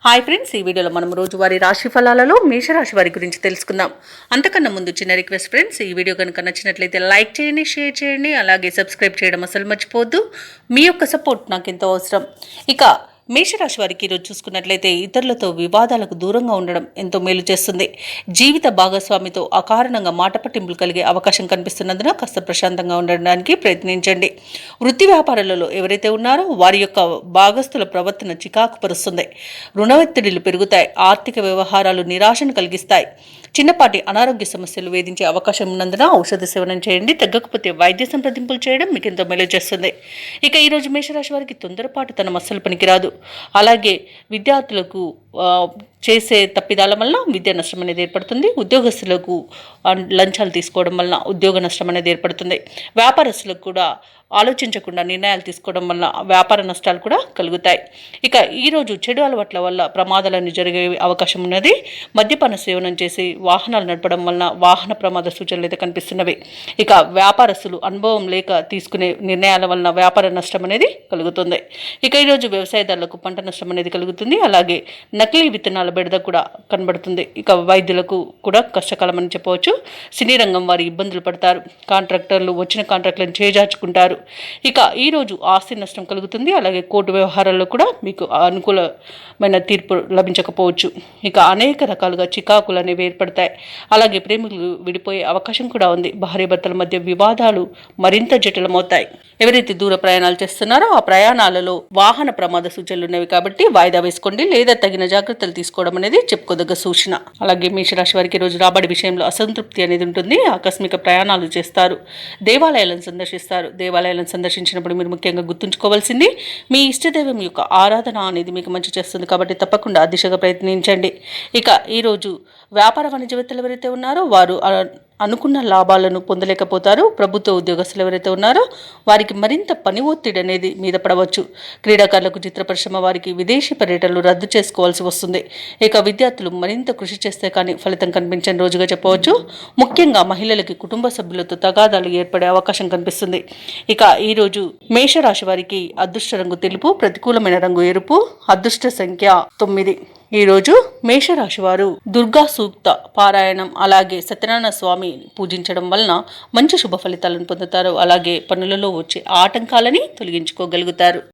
Hi friends, ఈ వీడియోలో మనం రోజువారీ రాశి ఫలాలలో మేషరాశి వారి గురించి తెలుసుకుందాం. అంతకన్నా ముందు చిన్న రిక్వెస్ట్ ఫ్రెండ్స్, ఈ వీడియో కనుక నచ్చినట్లయితే లైక్ చేయండి, షేర్ చేయండి, అలాగే సబ్స్క్రైబ్ చేయడం అసలు మర్చిపోవద్దు. మీ యొక్క సపోర్ట్ నాకు ఎంతో అవసరం. ఇక మేషరాశి వారికి ఈరోజు చూసుకున్నట్లయితే ఇతరులతో వివాదాలకు దూరంగా ఉండడం ఎంతో మేలు చేస్తుంది. జీవిత భాగస్వామితో అకారణంగా మాట పట్టింపులు కలిగే అవకాశం కనిపిస్తున్నందున కాస్త ప్రశాంతంగా ఉండడానికి ప్రయత్నించండి. వృత్తి వ్యాపారాలలో ఎవరైతే ఉన్నారో వారి యొక్క భాగస్తుల ప్రవర్తన చికాకు పరుస్తుంది. రుణ ఒత్తిడిలు పెరుగుతాయి. ఆర్థిక వ్యవహారాలు నిరాశను కలిగిస్తాయి. చిన్నపాటి అనారోగ్య సమస్యలు వేధించే అవకాశం ఉన్నందున ఔషధ సేవనం చేయండి. తగ్గకపోతే వైద్య సంప్రదింపులు చేయడం మీకు ఎంతో మేలు చేస్తుంది. ఇక ఈరోజు మేషరాశి వారికి తొందరపాటు తన అస్సలు పనికిరాదు. అలాగే విద్యార్థులకు చేసే తప్పిదాల వలన విద్యా నష్టం అనేది ఏర్పడుతుంది. ఉద్యోగస్తులకు లంచాలు తీసుకోవడం వలన ఉద్యోగ నష్టం అనేది ఏర్పడుతుంది. వ్యాపారస్తులకు కూడా ఆలోచించకుండా నిర్ణయాలు తీసుకోవడం వల్ల వ్యాపార నష్టాలు కూడా కలుగుతాయి. ఇక ఈరోజు చెడు అలవాట్ల వల్ల ప్రమాదాలన్నీ జరిగే అవకాశం ఉన్నది. మద్యపాన సేవనం చేసి వాహనాలు నడపడం వలన వాహన ప్రమాద సూచనలు అయితే కనిపిస్తున్నవి. ఇక వ్యాపారస్తులు అనుభవం లేక తీసుకునే నిర్ణయాల వలన వ్యాపార నష్టం అనేది కలుగుతుంది. ఇక ఈరోజు వ్యవసాయదారులకు పంట నష్టం అనేది కలుగుతుంది. అలాగే నకిలీ విత్తనాల బెడద కూడా కనబడుతుంది. ఇక వైద్యులకు కూడా కష్టకాలం అని చెప్పవచ్చు. సినీ రంగం వారి ఇబ్బందులు పడతారు. కాంట్రాక్టర్లు వచ్చిన కాంట్రాక్టులను చేజార్చుకుంటారు. ఇక ఈరోజు ఆస్తి నష్టం కలుగుతుంది. అలాగే కోర్టు వ్యవహారాల్లో కూడా మీకు అనుకూలమైన తీర్పు లభించకపోవచ్చు. ఇక అనేక రకాలుగా చికాకులు అనేవి ఏర్పడతాయి. అలాగే ప్రేమికులు విడిపోయే అవకాశం కూడా ఉంది. భార్యాభర్తల మధ్య వివాదాలు మరింత జటిలమవుతాయి. ఎవరైతే దూర ప్రయాణాలు చేస్తున్నారో ఆ ప్రయాణాలలో వాహన ప్రమాద సూచనలు ఉన్నవి కాబట్టి వాయిదా వేసుకోండి, లేదా తగిన జాగ్రత్తలు తీసుకోవడం అనేది చెప్పుకోదగ్గ సూచన. అలాగే మేషరాశి వారికి రోజు రాబడి విషయంలో అసంతృప్తి అనేది ఉంటుంది. ఆకస్మిక ప్రయాణాలు చేస్తారు. దేవాలయాలను సందర్శిస్తారు. దేవాలయాలను సందర్శించినప్పుడు మీరు ముఖ్యంగా గుర్తుంచుకోవాల్సింది మీ ఇష్టదైవం యొక్క ఆరాధన అనేది మీకు మంచి చేస్తుంది కాబట్టి తప్పకుండా ఆ దిశగా ప్రయత్నించండి. ఇక ఈరోజు వ్యాపార వాణిజ్యవేత్తలు ఎవరైతే ఉన్నారో వారు అనుకున్న లాభాలను పొందలేకపోతారు. ప్రభుత్వ ఉద్యోగస్తులు ఎవరైతే ఉన్నారో వారికి మరింత పని ఒత్తిడి అనేది మీద పడవచ్చు. క్రీడాకారులకు, చిత్ర పరిశ్రమ వారికి విదేశీ పర్యటనలు రద్దు చేసుకోవాల్సి వస్తుంది. ఇక విద్యార్థులు మరింత కృషి చేస్తే కానీ ఫలితం కనిపించని రోజుగా చెప్పవచ్చు. ముఖ్యంగా మహిళలకి కుటుంబ సభ్యులతో తగాదాలు ఏర్పడే అవకాశం కనిపిస్తుంది. ఇక ఈరోజు మేషరాశి వారికి అదృష్ట రంగు తెలుపు, ప్రతికూలమైన రంగు ఎరుపు, అదృష్ట సంఖ్య 9. ఈరోజు మేషరాశి వారు దుర్గా సూక్త పారాయణం అలాగే సత్యనారాయణ స్వామి పూజించడం వలన మంచి శుభ ఫలితాలను పొందుతారు. అలాగే పనులలో వచ్చే ఆటంకాలని తొలగించుకోగలుగుతారు.